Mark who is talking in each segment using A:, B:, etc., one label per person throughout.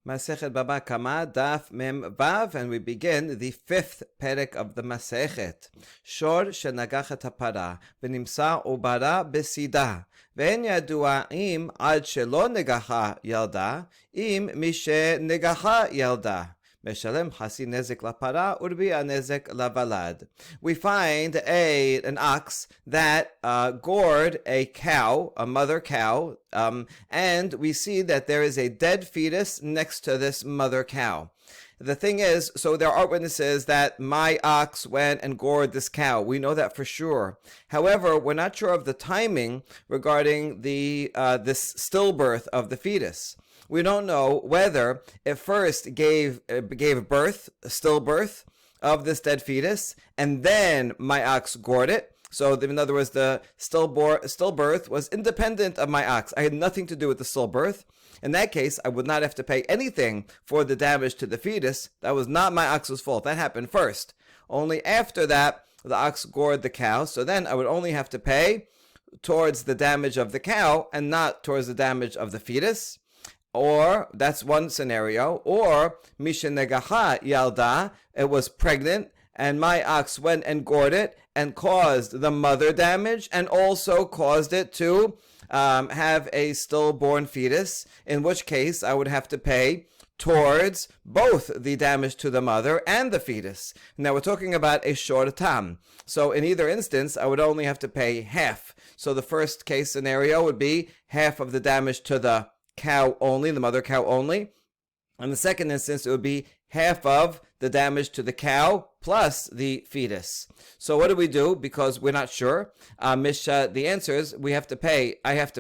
A: Masechet Baba Kama, Daf Mem Vav, and we begin the fifth perek of the Masechet. Shor shenagachet hapara, v'nimsa ubara besida, ve'en yadua im ad shelo negacha yalda, im mishe negacha yalda. Meshalem hasi nezek lapara urbi anezek lavalad. We find an ox that gored a cow, a mother cow, and we see that there is a dead fetus next to this mother cow. The thing is, so there are witnesses that my ox went and gored this cow. We know that for sure. However, we're not sure of the timing regarding the this stillbirth of the fetus. We don't know whether it first gave birth, stillbirth of this dead fetus, and then my ox gored it. So in other words, the stillbirth was independent of my ox. I had nothing to do with the stillbirth. In that case, I would not have to pay anything for the damage to the fetus. That was not my ox's fault. That happened first. Only after that, the ox gored the cow. So then I would only have to pay towards the damage of the cow and not towards the damage of the fetus. Or, that's one scenario. Or, Misha Negaha Yalda, it was pregnant, and my ox went and gored it and caused the mother damage and also caused it to have a stillborn fetus, in which case I would have to pay towards both the damage to the mother and the fetus. Now we're talking about a short tam. So in either instance, I would only have to pay half. So the first case scenario would be half of the damage to the cow only, the mother cow only. In the second instance, it would be half of the damage to the cow plus the fetus. So what do we do? Because we're not sure. The answer is I have to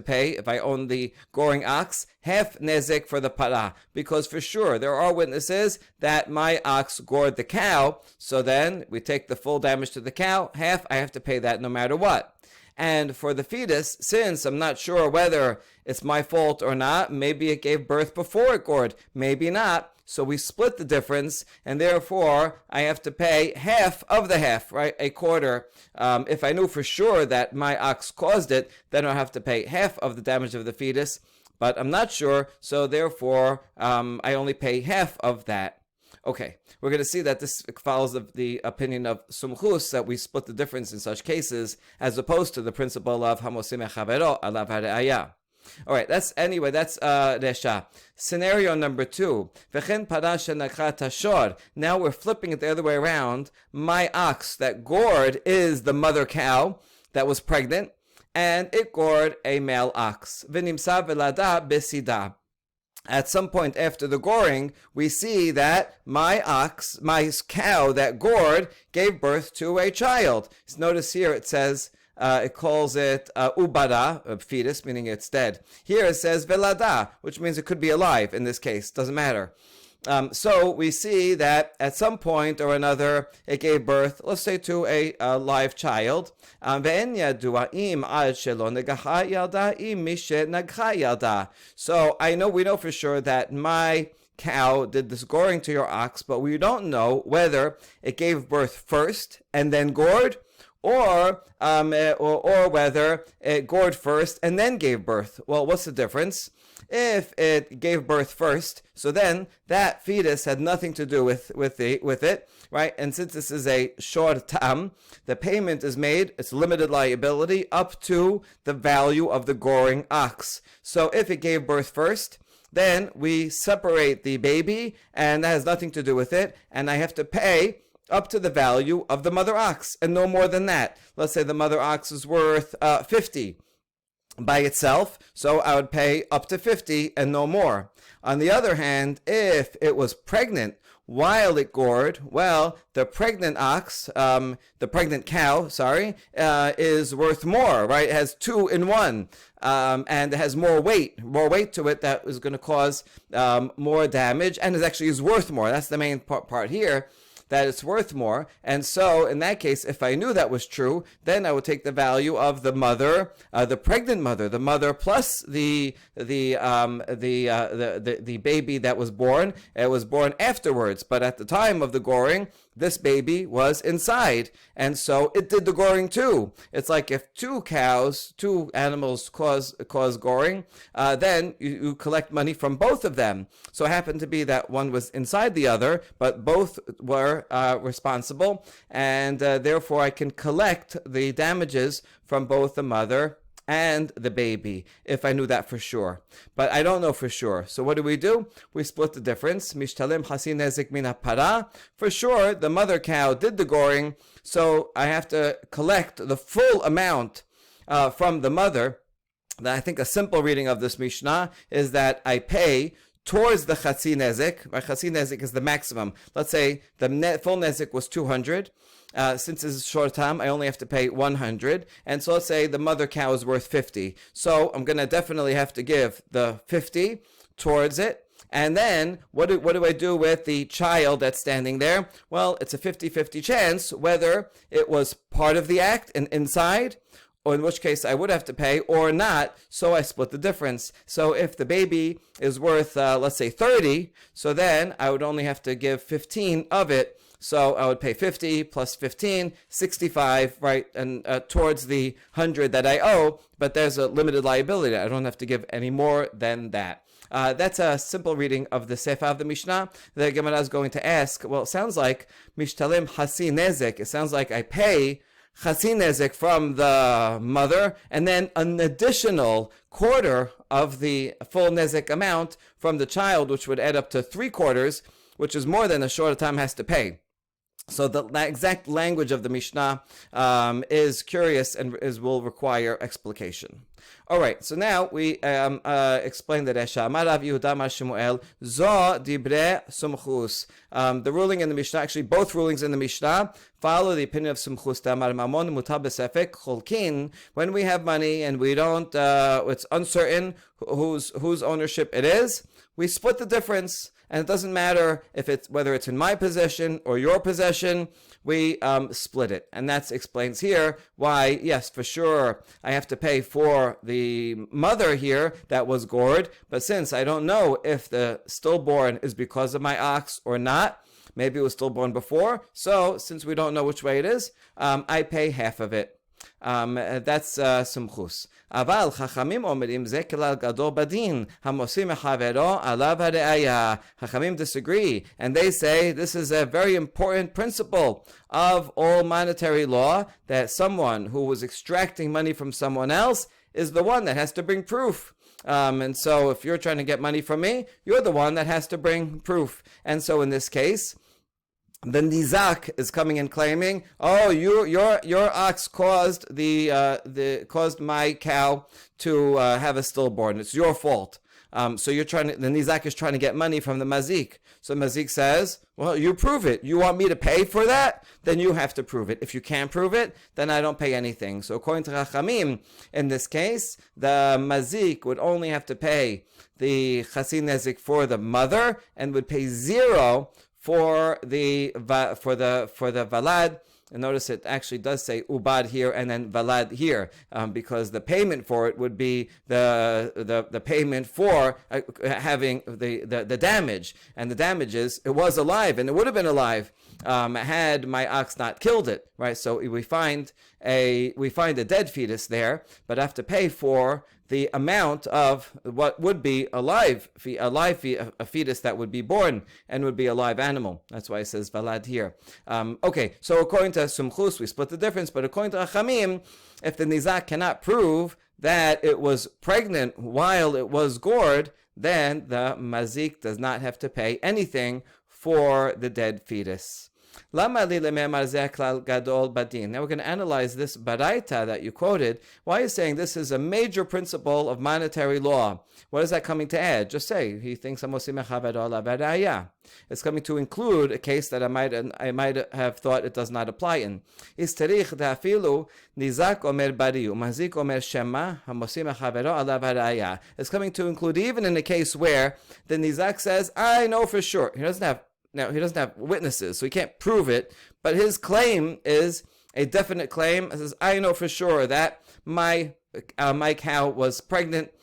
A: pay, if I own the goring ox, half nezek for the para. Because for sure, there are witnesses that my ox gored the cow. So then we take the full damage to the cow, half, I have to pay that no matter what. And for the fetus, since I'm not sure whether it's my fault or not, maybe it gave birth before it gored, maybe not. So we split the difference, and therefore I have to pay half of the half, right? A quarter. If I knew for sure that my ox caused it, then I'll have to pay half of the damage of the fetus. But I'm not sure, so therefore I only pay half of that. Okay, we're going to see that this follows the opinion of Sumchus, that we split the difference in such cases, as opposed to the principle of Hamosim Echavero alav hare'aya. All right, that's Resha. Scenario number 2. V'chen para shenakha tashor. Now we're flipping it the other way around. My ox that gored is the mother cow that was pregnant, and it gored a male ox. V'nimsa velada besida. At some point after the goring, we see that my cow that gored, gave birth to a child. So notice here it says, it calls it ubara, a fetus, meaning it's dead. Here it says velada, which means it could be alive in this case, doesn't matter. So we see that at some point or another, it gave birth, let's say, to a live child. So I know we know for sure that my cow did this goring to your ox, but we don't know whether it gave birth first and then gored, or whether it gored first and then gave birth. Well, what's the difference? If it gave birth first, so then that fetus had nothing to do with it, right? And since this is a short tam, the payment is made, it's limited liability, up to the value of the goring ox. So if it gave birth first, then we separate the baby, and that has nothing to do with it, and I have to pay up to the value of the mother ox, and no more than that. Let's say the mother ox is worth 50 by itself, so I would pay up to 50 and no more. On the other hand, if it was pregnant while it gored, well, the pregnant cow, is worth more, right? It has 2 in 1, and it has more weight to it that is going to cause more damage, and it actually is worth more. That's the main part here, that it's worth more. And so in that case, if I knew that was true, then I would take the value of the mother, the pregnant mother, the mother plus the baby that was born. It was born afterwards, but at the time of the goring, this baby was inside, and so it did the goring too. It's like if two animals cause goring, then you collect money from both of them. So it happened to be that one was inside the other, but both were responsible, and therefore I can collect the damages from both the mother and the baby, if I knew that for sure. But I don't know for sure. So what do? We split the difference. Mishtalim chasi nezik min hapara. For sure, the mother cow did the goring, so I have to collect the full amount from the mother. I think a simple reading of this Mishnah is that I pay towards the chatzi nezik. Chatzi nezik is the maximum. Let's say the full nezik was 200. Since it's short time, I only have to pay 100. And so let's say the mother cow is worth 50. So I'm going to definitely have to give the 50 towards it. And then what do I do with the child that's standing there? Well, it's a 50-50 chance whether it was part of the act and inside, or in which case I would have to pay, or not, so I split the difference. So if the baby is worth, let's say 30, so then I would only have to give 15 of it. So I would pay 50 plus 15, 65, right, and towards the 100 that I owe, but there's a limited liability. I don't have to give any more than that. That's a simple reading of the Sefer of the Mishnah. The Gemara is going to ask, well, it sounds like Mishtalim Hasi Nezek. It sounds like I pay Chasi Nezek from the mother, and then an additional quarter of the full Nezek amount from the child, which would add up to 3/4, which is more than a shorter time has to pay. So the exact language of the Mishnah is curious and will require explication. All right, so now we explain the Resha. Amar Rav Yehuda Amar Shmuel, Zo dibre sumchus. The ruling in the Mishnah, actually both rulings in the Mishnah, follow the opinion of sumchus. Amar mamon mutar besefek cholkin. When we have money and we don't, it's uncertain whose ownership it is, we split the difference. And it doesn't matter if whether it's in my possession or your possession, we split it. And that explains here why, yes, for sure, I have to pay for the mother here that was gored. But since I don't know if the stillborn is because of my ox or not, maybe it was stillborn before. So since we don't know which way it is, I pay half of it. That's sumchus. Aval chachamim omerim ze kelal gadol badin hamosim chavero alav hareaya. Chachamim disagree, and they say this is a very important principle of all monetary law, that someone who was extracting money from someone else is the one that has to bring proof. And so if you're trying to get money from me, you're the one that has to bring proof. And so in this case, the nizak is coming and claiming, oh, your ox caused caused my cow to have a stillborn. It's your fault. So the nizak is trying to get money from the mazik. So mazik says, well, you prove it. You want me to pay for that? Then you have to prove it. If you can't prove it, then I don't pay anything. So according to Chachamim, in this case, the mazik would only have to pay the chasi nezik for the mother and would pay 0 for the valad. And notice it actually does say ubad here and then valad here, because the payment for it would be the payment for having the damage. And the damage is, it was alive, and it would have been alive had my ox not killed it, right? So we find a dead fetus there, but have to pay for the amount of what would be a fetus that would be born and would be a live animal. That's why it says valad here. Okay, so according to Sumchus, we split the difference, but according to Achamim, if the nizak cannot prove that it was pregnant while it was gored, then the mazik does not have to pay anything for the dead fetus. Now we're going to analyze this baraita that you quoted. Why are you saying this is a major principle of monetary law? What is that coming to add? Just say, he thinks it's coming to include a case that I might have thought it does not apply in. It's coming to include even in a case where the nizak says, I know for sure. He doesn't have witnesses, so he can't prove it, but his claim is a definite claim. It says, I know for sure that my cow was pregnant,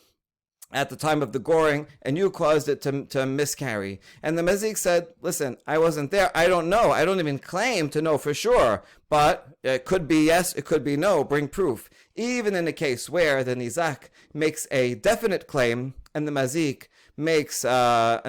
A: at the time of the goring, and you caused it to miscarry. And the mazik said, listen, I wasn't there. I don't know. I don't even claim to know for sure. But it could be yes, it could be no. Bring proof. Even in a case where the nizak makes a definite claim and the mazik makes a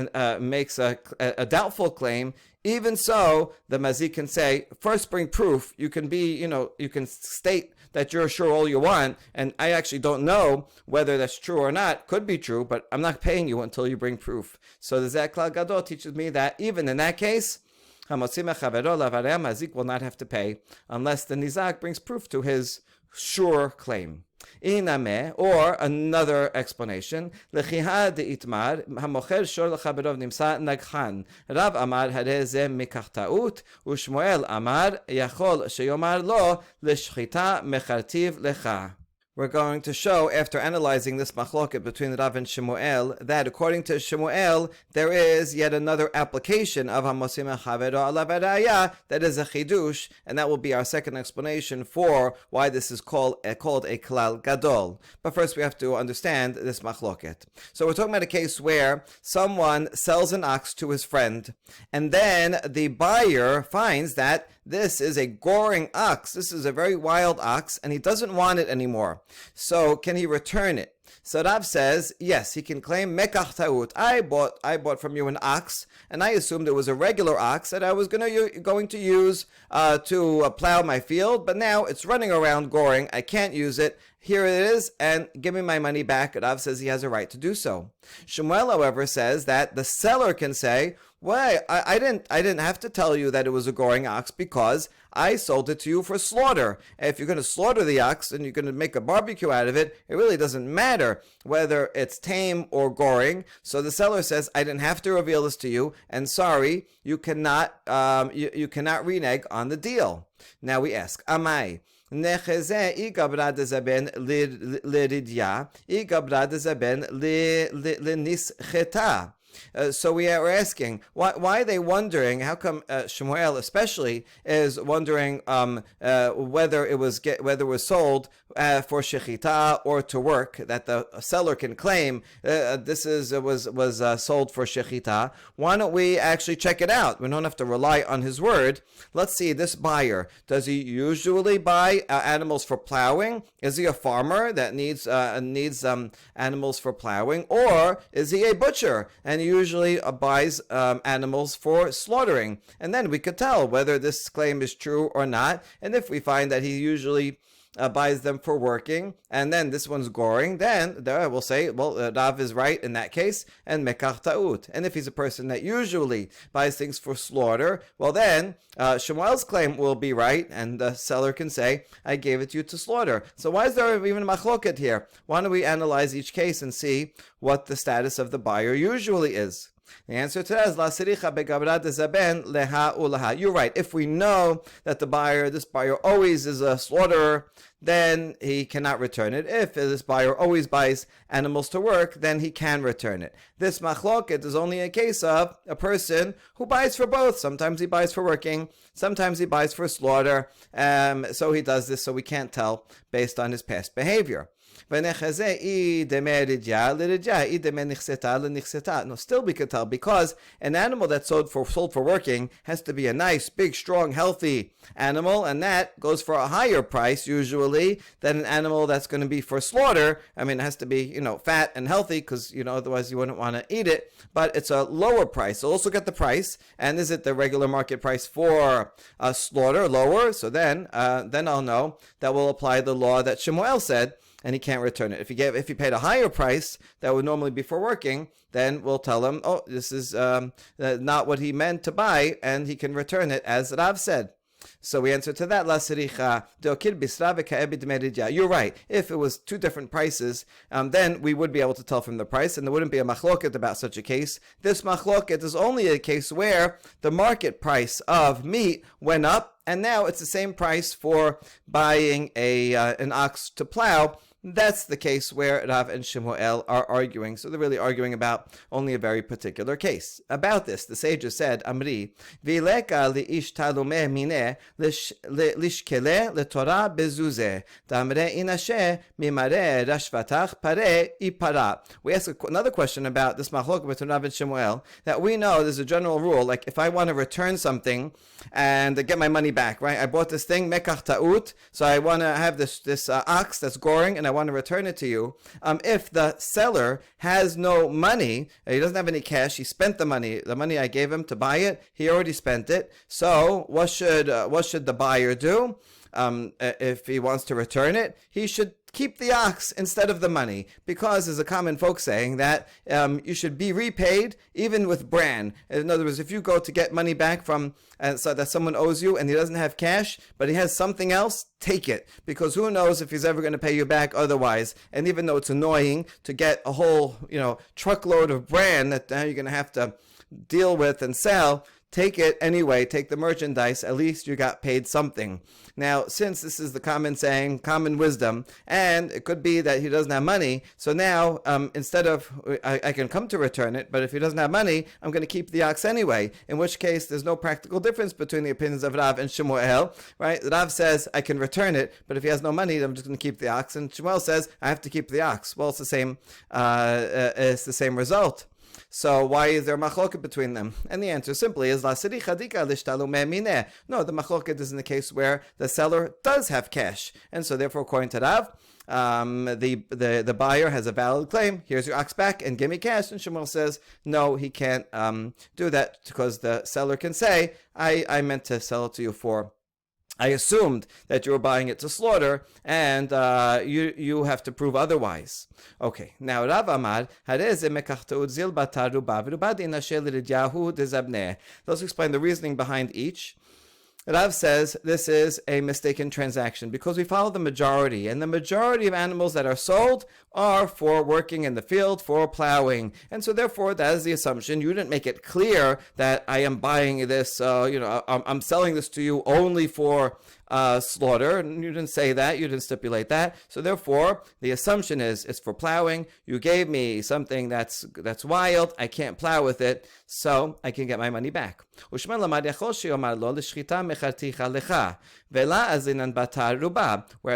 A: doubtful claim, even so, the mazik can say, first bring proof. You can you can state that you're sure all you want, and I actually don't know whether that's true or not. Could be true, but I'm not paying you until you bring proof. So the Zeh Klal Gadol teaches me that even in that case, mazik will not have to pay unless the nizak brings proof to his sure claim. Iname, or another explanation, lechiha de itmar hamocher shor lechaberov nimsa nagchan. Rav amar hareh ze mikach ta'ut, u'Shmuel amar yachol sheyomar lo leshchita mechartiv lecha. We're going to show, after analyzing this machloket between Rav and Shmuel, that according to Shmuel, there is yet another application of hamosim chavero alav haraya that is a chidush, and that will be our second explanation for why this is called a klal gadol. But first we have to understand this machloket. So we're talking about a case where someone sells an ox to his friend, and then the buyer finds that this is a goring ox. This is a very wild ox, and he doesn't want it anymore. So can he return it? So Rav says, yes, he can claim mekach ta'ut. I bought from you an ox, and I assumed it was a regular ox that I was going to use to plow my field, but now it's running around goring. I can't use it. Here it is, and give me my money back. Rav says he has a right to do so. Shmuel, however, says that the seller can say, well, I didn't have to tell you that it was a goring ox because I sold it to you for slaughter. If you're going to slaughter the ox and you're going to make a barbecue out of it, it really doesn't matter whether it's tame or goring. So the seller says, I didn't have to reveal this to you, and sorry, you cannot renege on the deal. Now we ask, Amai. Necheze igabra de zaben liridya, igabra de zaben linischeta. So we are asking, why are they wondering? How come Shmuel especially is wondering whether it was sold for shechita or to work? That the seller can claim this was sold for shechita. Why don't we actually check it out? We don't have to rely on his word. Let's see, this buyer, does he usually buy animals for plowing? Is he a farmer that needs animals for plowing, or is he a butcher and he usually buys animals for slaughtering? And then we could tell whether this claim is true or not. And if we find that he usually buys them for working, and then this one's goring, then there we'll say, well, Rav is right in that case, and mekach ta'ut. And if he's a person that usually buys things for slaughter, well then, Shmuel's claim will be right, and the seller can say, I gave it to you to slaughter. So why is there even a machloket here? Why don't we analyze each case and see what the status of the buyer usually is? The answer to that is La Siricha Begabra de Zaben Leha Ulaha. You're right. If we know that this buyer always is a slaughterer, then he cannot return it. If this buyer always buys animals to work, then he can return it. This machloket is only a case of a person who buys for both. Sometimes he buys for working, sometimes he buys for slaughter. So he does this, so we can't tell based on his past behavior. No, still we could tell, because an animal that's sold for working has to be a nice, big, strong, healthy animal, and that goes for a higher price usually than an animal that's going to be for slaughter. I mean, it has to be, fat and healthy, because, otherwise you wouldn't want to eat it, but it's a lower price. So also get the price, and is it the regular market price for slaughter, lower? So then I'll know that will apply the law that Shmuel said, and he can't return it. If he paid a higher price that would normally be for working, then we'll tell him, oh, this is not what he meant to buy, and he can return it, as Rav said. So we answer to that, La Siricha Deokir Bisra V'Ka'ebid Meridya. You're right. If it was two different prices, then we would be able to tell from the price, and there wouldn't be a machloket about such a case. This machloket is only a case where the market price of meat went up, and now it's the same price for buying an ox to plow, That's the case where Rav and Shemuel are arguing. So they're really arguing about only a very particular case. About this, the sages said, Amri, Vileka li'ish talumeh mineh lishkele letorah bezuzeh, damre inashe mimare rashvatach pare ipara. We ask another question about this machlok between Rav and Shemuel, that we know there's a general rule, like if I want to return something and get my money back, right? I bought this thing, mekach ta'ut, so I want to have this ox that's goring, and I want to return it to you. If the seller has no money, he doesn't have any cash, he spent the money I gave him to buy it, he already spent it. So what should the buyer do? If he wants to return it, he should keep the ox instead of the money, because there's a common folk saying that you should be repaid even with bran. In other words, if you go to get money back from so that someone owes you and he doesn't have cash, but he has something else, take it, because who knows if he's ever going to pay you back otherwise. And even though it's annoying to get a whole truckload of bran that now you're going to have to deal with and sell, take it anyway, take the merchandise, at least you got paid something. Now, since this is the common saying, common wisdom, and it could be that he doesn't have money, so now instead of, I can come to return it, but if he doesn't have money, I'm going to keep the ox anyway, in which case there's no practical difference between the opinions of Rav and Shemuel, right? Rav says, I can return it, but if he has no money, I'm just going to keep the ox, and Shemuel says, I have to keep the ox. Well, it's the same result. So why is there machloket between them? And the answer simply is, no, the machloket is in the case where the seller does have cash. And so therefore, according to Rav, the buyer has a valid claim. Here's your ox back and give me cash. And Shemuel says, no, he can't do that, because the seller can say, I meant to sell it to you for, I assumed that you were buying it to slaughter, and you have to prove otherwise. Okay, now Rav Amar, let's explain the reasoning behind each. Rav says this is a mistaken transaction because we follow the majority, and the majority of animals that are sold are for working in the field, for plowing, and so therefore that is the assumption. You didn't make it clear that I am buying this, I'm selling this to you only for slaughter, and you didn't say that, you didn't stipulate that, so therefore the assumption is it's for plowing. You gave me something that's wild, I can't plow with it, so I can get my money back. Whereas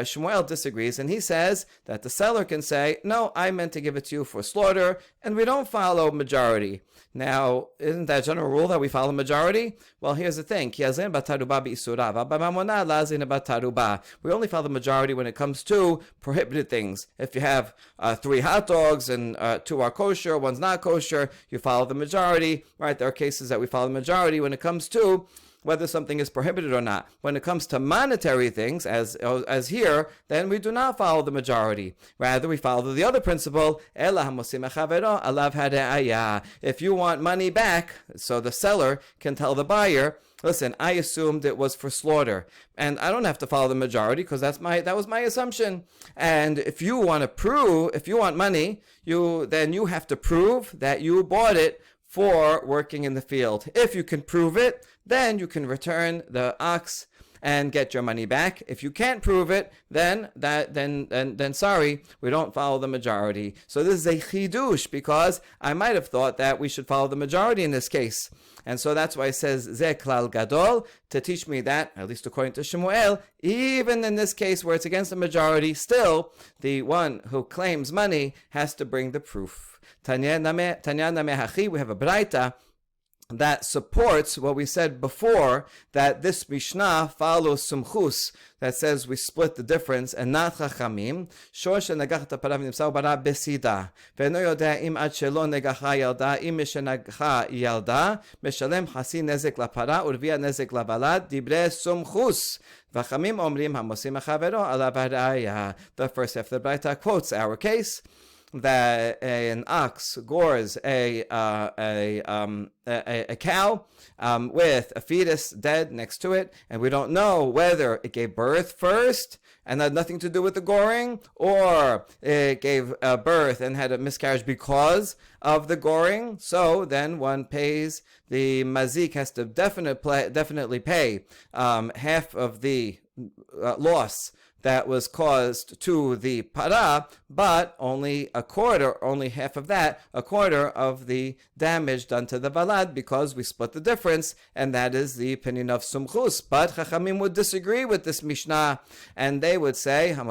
A: Shmuel disagrees, and he says that the seller can say, no, I meant to give it to you for slaughter, and we don't follow majority. Now, isn't that a general rule that we follow majority? Well, here's the thing. We only follow the majority when it comes to prohibited things. If you have 3 hot dogs and 2 are kosher, 1's not kosher, you follow the majority, right? There are cases that we follow the majority when it comes to whether something is prohibited or not. When it comes to monetary things, as here, then we do not follow the majority. Rather, we follow the other principle, if you want money back, so the seller can tell the buyer, listen, I assumed it was for slaughter, and I don't have to follow the majority because that was my assumption. And if you want money, then you have to prove that you bought it for working in the field. If you can prove it, then you can return the ox and get your money back. If you can't prove it, then sorry, we don't follow the majority. So this is a chidush, because I might have thought that we should follow the majority in this case. And so that's why it says ze klal gadol, to teach me that, at least according to Shemuel, even in this case where it's against the majority, still the one who claims money has to bring the proof. Tanya name hachi, we have a braita that supports what we said before, that this Mishnah follows Sumchus, that says we split the difference, and not Chachamim. Shor shenagach parav nimsau bara besida, ve'no yodea im ad shelo negacha yalda, im mishenagcha yalda, meshalem hasi nezek lapara, urvia nezek labalad, dibre Sumchus. V'chamim omrim hamosim achavero alav haraya. The first half of the Braita quotes our case, that an ox gores a cow with a fetus dead next to it, and we don't know whether it gave birth first and had nothing to do with the goring, or it gave birth and had a miscarriage because of the goring. So then one pays, the mazik has to definitely pay half of the loss that was caused to the para, but only half of that, a quarter of the damage done to the valad, because we split the difference, and that is the opinion of Sumchus. But Chachamim would disagree with this Mishnah, and they would say, let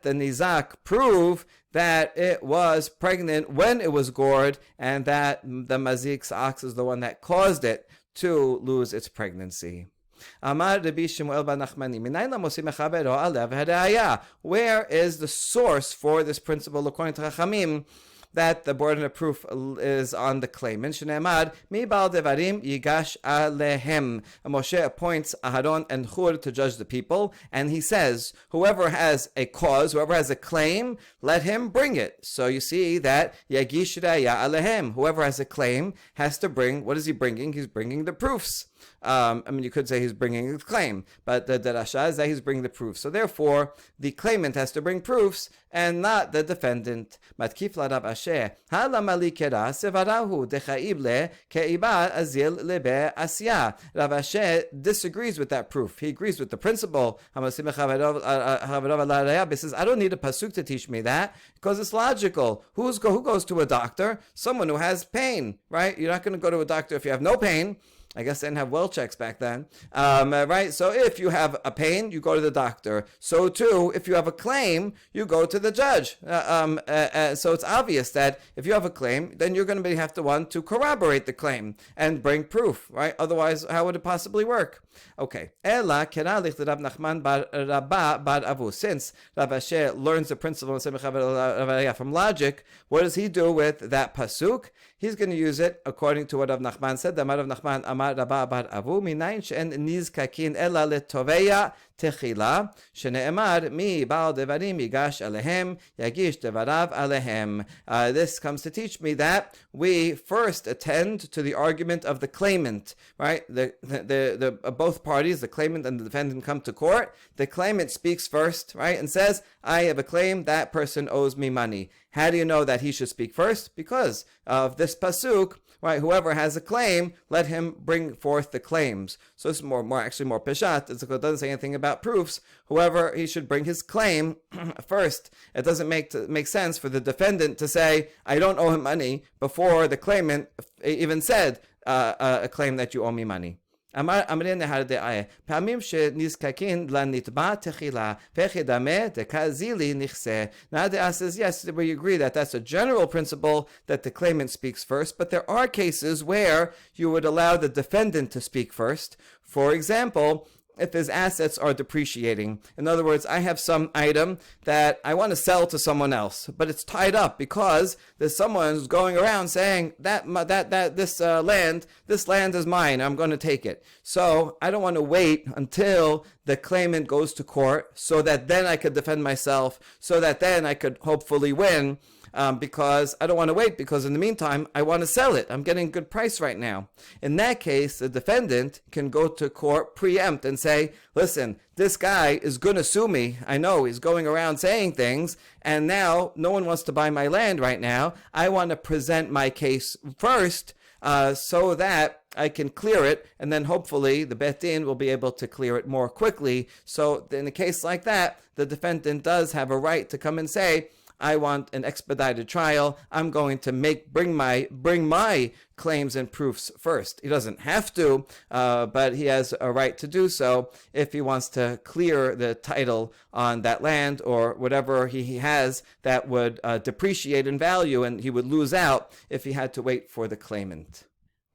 A: the Nizak prove that it was pregnant when it was gored, and that the Mazik's ox is the one that caused it to lose its pregnancy. Amar Rabbi Shmuel bar Nachmani, where is the source for this principle according to Chachamim, that the burden of proof is on the claimant? Shneimar, mi bal devarim yigash alehem. Moshe appoints Aharon and Hur to judge the people, and he says, whoever has a cause, whoever has a claim, let him bring it. So you see that yagish raya alehem. Whoever has a claim has to bring. What is he bringing? He's bringing the proofs. You could say he's bringing the claim, but the Rasha is that he's bringing the proof. So therefore, the claimant has to bring proofs and not the defendant. Matkif la Rav Asher, halamali kera sevarahu decha'ible keiba azil lebe asya. Rav Asher disagrees with that proof. He agrees with the principle. He says, I don't need a pasuk to teach me that, because it's logical. Who goes to a doctor? Someone who has pain, right? You're not going to go to a doctor if you have no pain. I guess they didn't have well checks back then, right? So if you have a pain, you go to the doctor. So too, if you have a claim, you go to the judge. So it's obvious that if you have a claim, then you're going to have to want to corroborate the claim and bring proof, right? Otherwise, how would it possibly work? Okay. Ela keralich Rav Nachman bar Rabba bar Avu. Since Rav Asher learns the principle from logic, what does he do with that pasuk? He's going to use it according to what Rav Nachman said. The Rav Nachman Amar Rabba bar Avu minayin she'en nizkakin ela letoveya techila shene'emar mi ba'al devarim yigash alehem yagish devarav alehem. This comes to teach me that we first attend to the argument of the claimant, right? The both parties, the claimant and the defendant, come to court. The claimant speaks first, right, and says, I have a claim, that person owes me money. How do you know that he should speak first? Because of this pasuk, right? Whoever has a claim, let him bring forth the claims. So it's more peshat. It doesn't say anything about proofs. Whoever, he should bring his claim first. It doesn't make sense for the defendant to say, I don't owe him money, before the claimant even said a claim that you owe me money. Amrin nehardei pamim shenizkakin lanitba techila vechidame dekazili nichse. Now the says, yes, we agree that that's a general principle that the claimant speaks first, but there are cases where you would allow the defendant to speak first. For example, if his assets are depreciating. In other words, I have some item that I want to sell to someone else, but it's tied up because there's someone who's going around saying that this land is mine, I'm going to take it. So I don't want to wait until the claimant goes to court so that then I could defend myself, so that then I could hopefully win. Because I don't want to wait, because in the meantime, I want to sell it. I'm getting a good price right now. In that case, the defendant can go to court, preempt, and say, listen, this guy is going to sue me. I know he's going around saying things, and now no one wants to buy my land right now. I want to present my case first, so that I can clear it, and then hopefully the Bet Din will be able to clear it more quickly. So in a case like that, the defendant does have a right to come and say, I want an expedited trial. I'm going to bring my claims and proofs first. He doesn't have to, but he has a right to do so if he wants to clear the title on that land or whatever he has that would depreciate in value, and he would lose out if he had to wait for the claimant.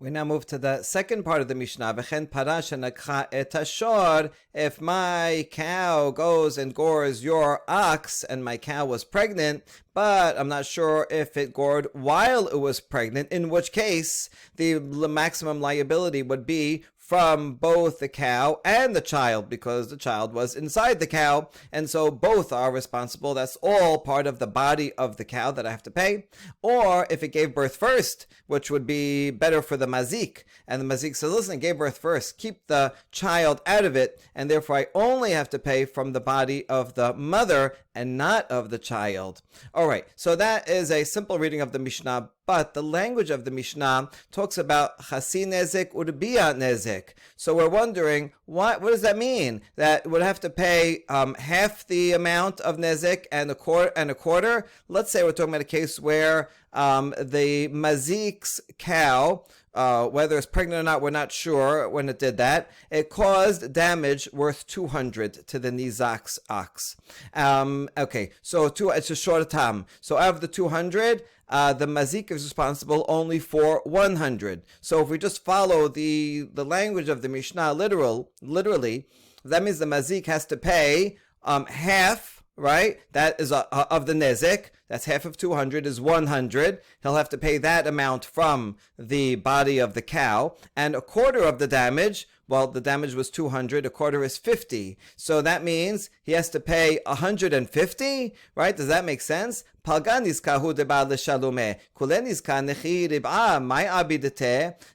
A: We now move to the second part of the Mishnah. V'chen para shenakcha et hashor. If my cow goes and gores your ox, and my cow was pregnant, but I'm not sure if it gored while it was pregnant, in which case the maximum liability would be from both the cow and the child, because the child was inside the cow, and so both are responsible. That's all part of the body of the cow that I have to pay. Or if it gave birth first, which would be better for the mazik, and the mazik says, listen, it gave birth first, keep the child out of it, and therefore I only have to pay from the body of the mother and not of the child. All right, so that is a simple reading of the Mishnah. but the language of the Mishnah talks about chasi nezek urbia nezek. So we're wondering, what does that mean? That would have to pay half the amount of nezek and a quarter? Let's say we're talking about a case where the mazik's cow, whether it's pregnant or not, we're not sure when it did that. It caused damage worth 200 to the nizak's ox. Okay, so it's a short time. So out of the 200, the mazik is responsible only for 100. So if we just follow the language of the Mishnah literally, that means the mazik has to pay half, right? That is of the nezek. That's half of 200 is 100. He'll have to pay that amount from the body of the cow. And a quarter of the damage, well, the damage was 200, a quarter is 50. So that means he has to pay 150, right? Does that make sense? The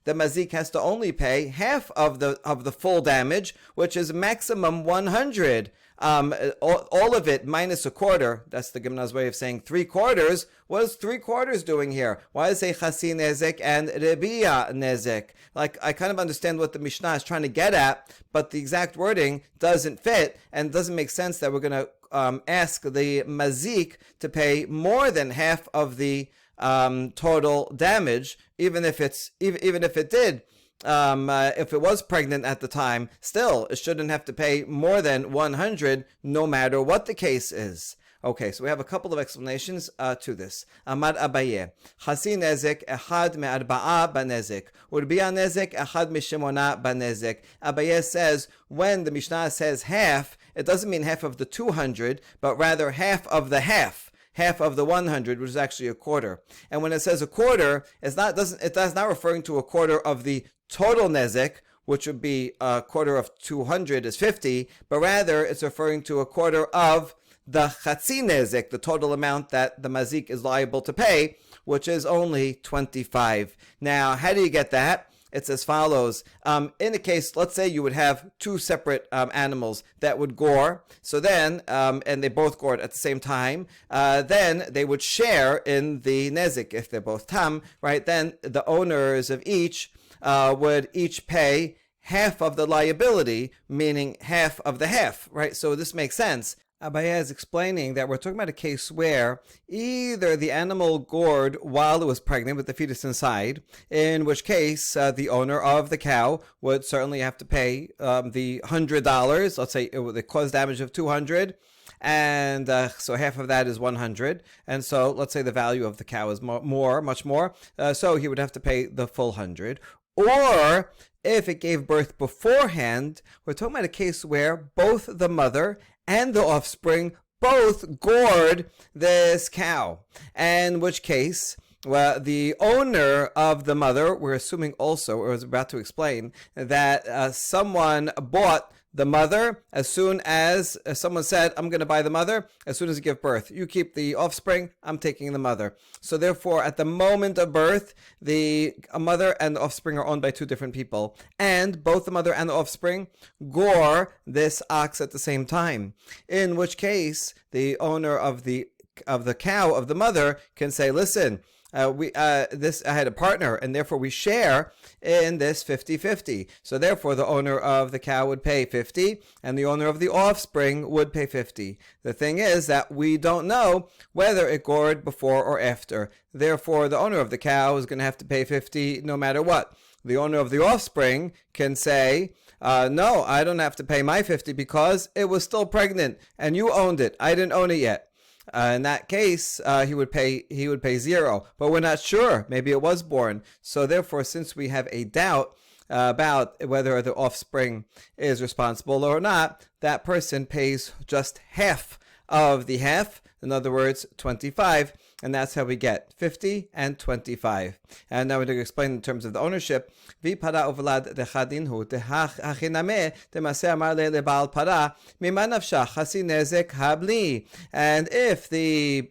A: mazik has to only pay half of the full damage, which is maximum 100. All of it minus a quarter. That's the Gemara's way of saying 3/4. What is 3/4 doing here? Why does it say chasi nezek and rebia nezek? Like, I kind of understand what the Mishnah is trying to get at, but the exact wording doesn't fit, and doesn't make sense that we're going to ask the mazik to pay more than half of the total damage, even if it did. If it was pregnant at the time, still, it shouldn't have to pay more than 100, no matter what the case is. Okay, so we have a couple of explanations to this. Amar Abaye, chasi nezek echad me'arba'a banezek, urbia nezek echad mishemona banezek. Abaye says, when the Mishnah says half, it doesn't mean half of the 200, but rather half of the half of the 100, which is actually a quarter. And when it says a quarter, it's not referring to a quarter of the total nezek, which would be a quarter of 200 is 50, but rather it's referring to a quarter of the chatzi nezek, the total amount that the mazik is liable to pay, which is only 25. Now, how do you get that? It's as follows. In a case, let's say you would have two separate animals that would gore. So then, and they both gored at the same time, then they would share in the nezik. If they're both tam, right, then the owners of each would each pay half of the liability, meaning half of the half, right? So this makes sense. Abaye is explaining that we're talking about a case where either the animal gored while it was pregnant with the fetus inside, in which case the owner of the cow would certainly have to pay the $100. Let's say it caused damage of 200, and so half of that is 100. And so let's say the value of the cow is much more. So he would have to pay the full 100. Or if it gave birth beforehand, we're talking about a case where both the mother and the offspring both gored this cow. In which case, well, the owner of the mother, we're assuming also, or was about to explain, that someone bought the mother as soon as someone said, I'm going to buy the mother as soon as you give birth. You keep the offspring, I'm taking the mother. So therefore, at the moment of birth, the mother and the offspring are owned by two different people. And both the mother and the offspring gore this ox at the same time. In which case, the owner of the cow, of the mother, can say, listen, I had a partner, and therefore we share in this 50-50. So therefore the owner of the cow would pay 50 and the owner of the offspring would pay 50. The thing is that we don't know whether it gored before or after. Therefore the owner of the cow is going to have to pay 50 no matter what. The owner of the offspring can say, no, I don't have to pay my 50 because it was still pregnant and you owned it. I didn't own it yet. In that case, he would pay 0, but we're not sure. Maybe it was born. So therefore, since we have a doubt about whether the offspring is responsible or not, that person pays just half of the half. In other words, 25. And that's how we get 50 and 25. And now we're going to explain in terms of the ownership. And if the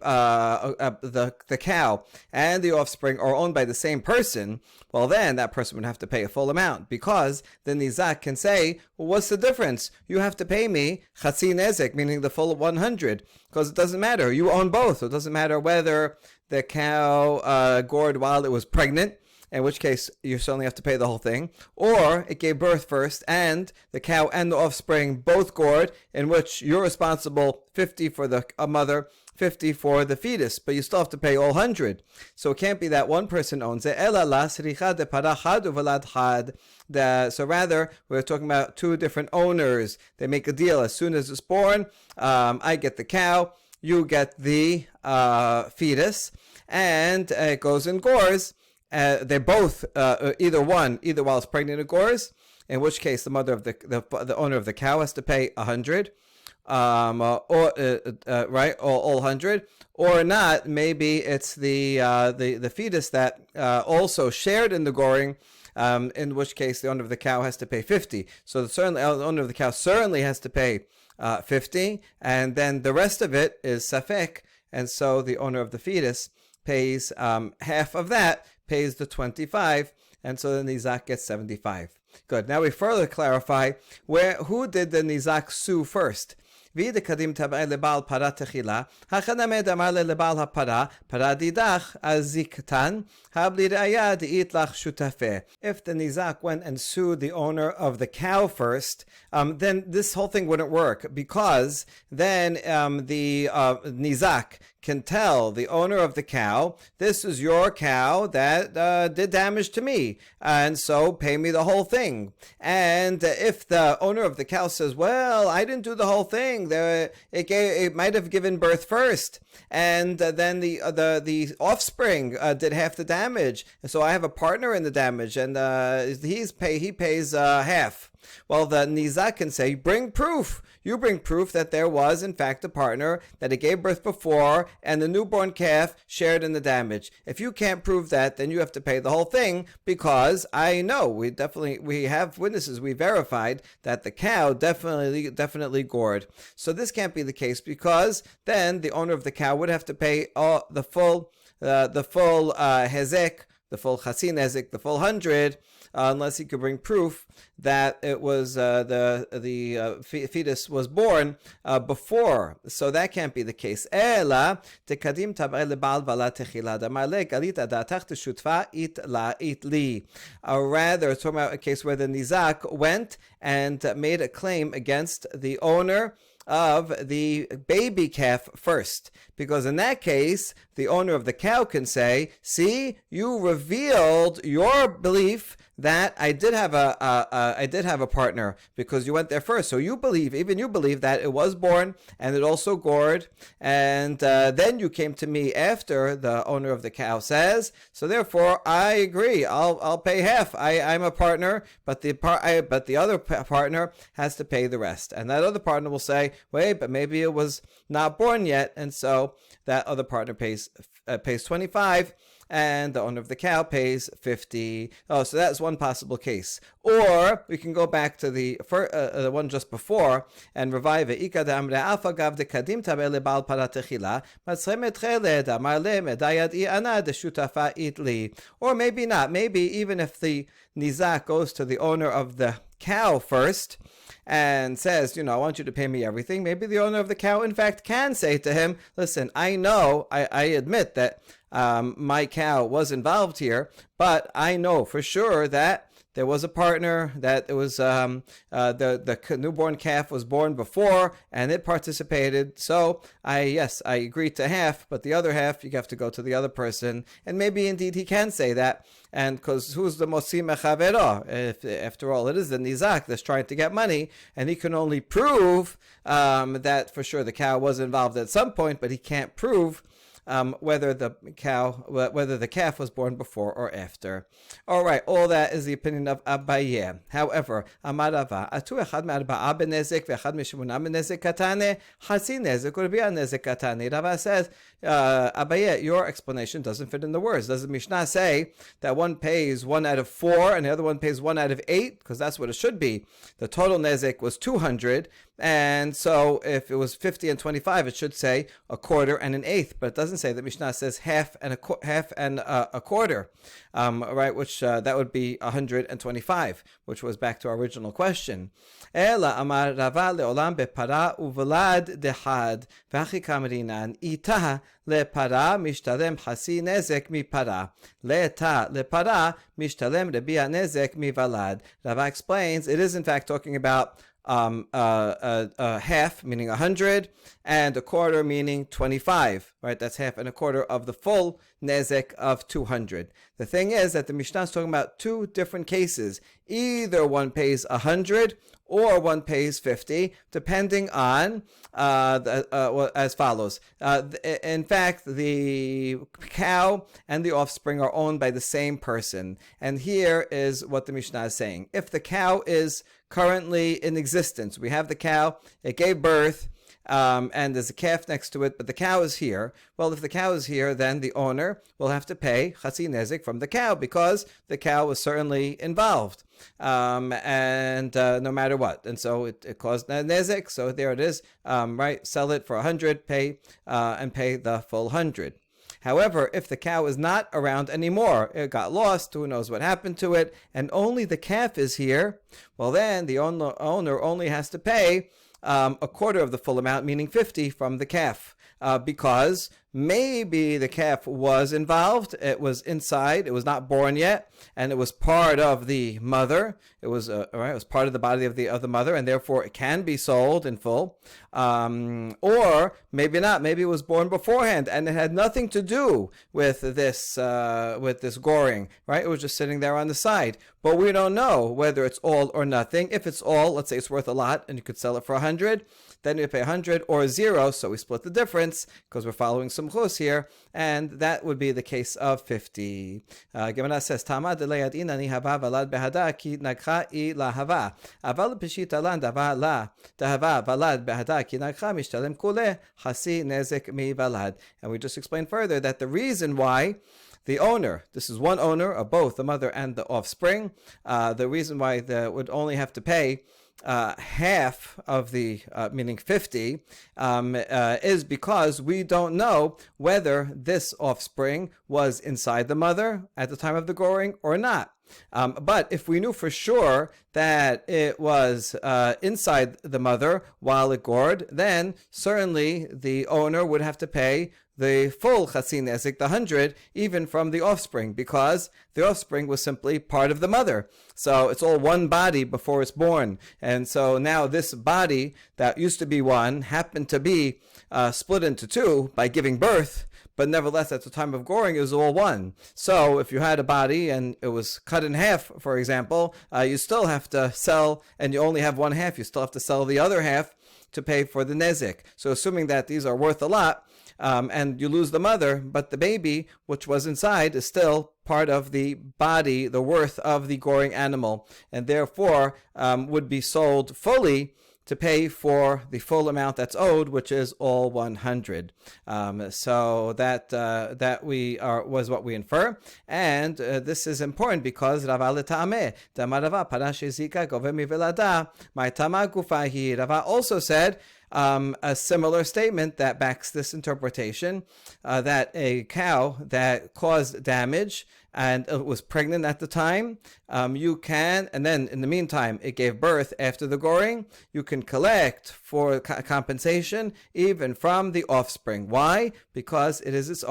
A: cow and the offspring are owned by the same person, well then that person would have to pay a full amount, because the nizak can say, well, what's the difference? You have to pay me chasi nezek, meaning the full 100, because it doesn't matter. You own both. It doesn't matter whether the cow gored while it was pregnant, in which case you certainly have to pay the whole thing, or it gave birth first and the cow and the offspring both gored, in which you're responsible 50 for the mother, 50 for the fetus, but you still have to pay all 100. So it can't be that one person owns it. So rather, we're talking about two different owners. They make a deal. As soon as it's born, I get the cow, you get the fetus, and it goes and gores. They both, either while it's pregnant it gores, in which case the mother of the owner of the cow has to pay 100. Right, all 100, or not. Maybe it's the fetus that also shared in the goring, in which case the owner of the cow has to pay 50. So the owner of the cow certainly has to pay 50, and then the rest of it is safek, and so the owner of the fetus pays half of that, pays the 25, and so the nizak gets 75. Good. Now we further clarify who did the nizak sue first. If the nizak went and sued the owner of the cow first, then this whole thing wouldn't work, because then the nizak can tell the owner of the cow, this is your cow that did damage to me, and so pay me the whole thing. And if the owner of the cow says, well, I didn't do the whole thing, it might have given birth first, and then the offspring did half the damage, and so I have a partner in the damage, and he pays half. Well, the nizak can say, bring proof. You bring proof that there was, in fact, a partner, that it gave birth before, and the newborn calf shared in the damage. If you can't prove that, then you have to pay the whole thing, because I know, we have witnesses, we verified that the cow definitely gored. So this can't be the case, because then the owner of the cow would have to pay the full hezek, the full chasin hezek, the full 100, unless he could bring proof that it was the fetus was born before. So that can't be the case. Rather, talking about a case where the nizak went and made a claim against the owner of the baby calf first, because in that case the owner of the cow can say, see, you revealed your belief that I did have a partner, because you went there first. So you believe that it was born and it also gored, and then you came to me after the owner of the cow says, so therefore I agree, I'll pay half. I'm a partner, but the other partner has to pay the rest. And that other partner will say, wait, but maybe it was not born yet, and so that other partner pays 25, and the owner of the cow pays 50. Oh, so that's one possible case. Or we can go back to the one just before and revive it. Or maybe not. Maybe even if the nizak goes to the owner of the cow first and says, I want you to pay me everything, maybe the owner of the cow in fact can say to him, listen, I know, I admit that my cow was involved here, but I know for sure that there was a partner, that it was the newborn calf was born before and it participated. So I agreed to half, but the other half you have to go to the other person. And maybe indeed he can say that. And because who's the Mosi Mechavero? After all, it is the nizak that's trying to get money, and he can only prove that for sure the cow was involved at some point, but he can't prove whether the calf was born before or after. All right, all that is the opinion of Abaye. However, Amar Rava, atu echad me'arba'a benezek ve'echad me'shemuna benezek katane, chasi nezek u'rbi'a nezek katane. Rava says, Abaye, your explanation doesn't fit in the words. Does the Mishnah say that one pays 1 out of 4 and the other one pays 1 out of 8? Because that's what it should be. The total nezek was 200, And so if it was 50 and 25, it should say a quarter and an eighth, but it doesn't say. The Mishnah says half and a quarter, right? Which that would be 125, which was back to our original question. Ela amar Rava leolam bepara uvelad dehad v'achi kamrinan ita lepara mishtalem hasi nezek mipara leeta lepara mishtalem rebia nezek mivalad. Rava explains it is in fact talking about half, meaning 100, and a quarter, meaning 25, right? That's half and a quarter of the full nezek of 200. The thing is that the Mishnah is talking about two different cases. Either one pays 100 or one pays 50, depending on as follows. In fact, the cow and the offspring are owned by the same person. And here is what the Mishnah is saying. If the cow is currently in existence, we have the cow, it gave birth, and there's a calf next to it, but the cow is here. Well, if the cow is here, then the owner will have to pay chasi nezek from the cow because the cow was certainly involved, and no matter what. And so it caused nezek, so there it is, right? Sell it for 100, pay the full 100. However, if the cow is not around anymore, it got lost, who knows what happened to it, and only the calf is here, well then the owner only has to pay a quarter of the full amount, meaning 50 from the calf, because maybe the calf was involved, it was inside, it was not born yet, and it was part of the mother. It was it was part of the body of the mother, and therefore it can be sold in full. Or maybe not. Maybe it was born beforehand, and it had nothing to do with this goring. Right? It was just sitting there on the side. But we don't know whether it's all or nothing. If it's all, let's say it's worth a lot, and you could sell it for 100. Then you pay 100 or 0, so we split the difference because we're following some chus here, and that would be the case of 50. Gemara says, Tama delayadina ni hava valad behada ki nakha I la hava. Aval peshita lan dava la dahava valad behada ki nakha mishtalem kule hasi nezek mi valad. And we just explained further that the reason why the owner, this is one owner of both the mother and the offspring, the reason why they would only have to pay half of the, meaning 50, is because we don't know whether this offspring was inside the mother at the time of the goring or not. But if we knew for sure that it was inside the mother while it gored, then certainly the owner would have to pay the full chasi nezek, the 100, even from the offspring, because the offspring was simply part of the mother. So it's all one body before it's born. And so now this body that used to be one happened to be split into two by giving birth, but nevertheless at the time of goring it was all one. So if you had a body and it was cut in half, for example, you still have to sell, and you only have one half, you still have to sell the other half to pay for the nezek. So assuming that these are worth a lot, and you lose the mother, but the baby, which was inside, is still part of the body, the worth of the goring animal, and therefore would be sold fully to pay for the full amount that's owed, which is all 100. So that was what we infer, and this is important because Rava also said a similar statement that backs this interpretation, that a cow that caused damage and it was pregnant at the time, you can, and then in the meantime it gave birth after the goring, you can collect for compensation even from the offspring. Why? Because it is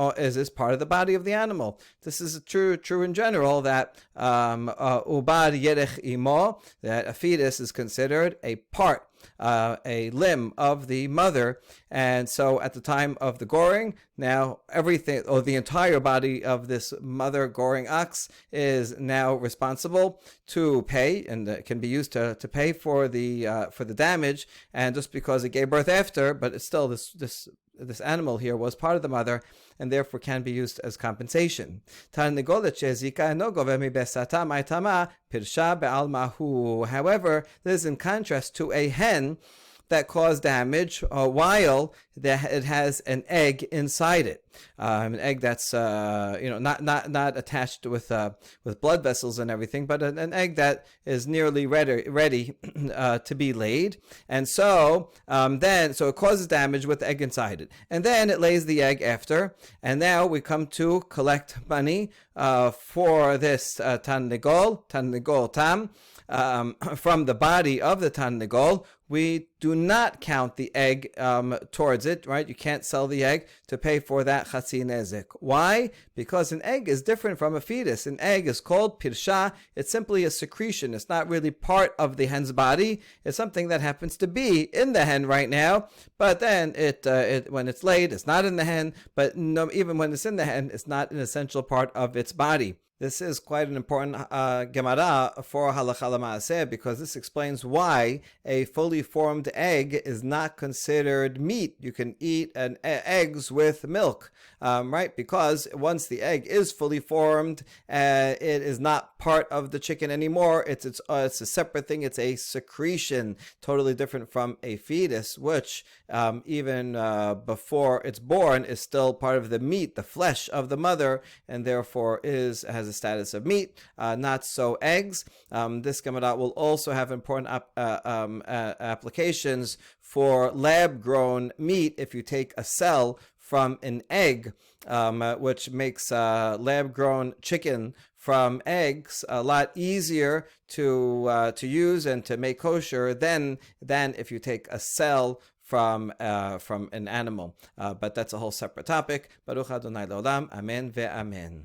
A: part of the body of the animal. This is true in general, that ubar yerech imo, that a fetus is considered a part, a limb of the mother, and so at the time of the goring, now everything, or the entire body of this mother goring ox is now responsible to pay, and can be used to pay for the damage. And just because it gave birth after, but it's still this animal here was part of the mother, and therefore can be used as compensation. However, this is in contrast to a hen that caused damage while it has an egg inside it. An egg that's not attached with blood vessels and everything, but an egg that is nearly ready to be laid. And so so it causes damage with the egg inside it, and then it lays the egg after. And now we come to collect money for this tanigol tam. From the body of the tanigol. We do not count the egg towards it, right? You can't sell the egg to pay for that chatzi nezek. Why? Because an egg is different from a fetus. An egg is called pirsha. It's simply a secretion. It's not really part of the hen's body. It's something that happens to be in the hen right now, but then it when it's laid, it's not in the hen. But no, even when it's in the hen, it's not an essential part of its body. This is quite an important Gemara for Halacha L'Maaseh, because this explains why a fully formed egg is not considered meat. You can eat eggs with milk, right? Because once the egg is fully formed, it is not part of the chicken anymore. It's a separate thing. It's a secretion, totally different from a fetus, which even before it's born is still part of the meat, the flesh of the mother, and therefore has a status of meat. Not so eggs. This Gemara will also have important applications for lab-grown meat. If you take a cell from an egg, which makes lab-grown chicken from eggs a lot easier to use and to make kosher than if you take a cell from an animal. But that's a whole separate topic. Baruch Adonai L'Olam. Amen ve'amen.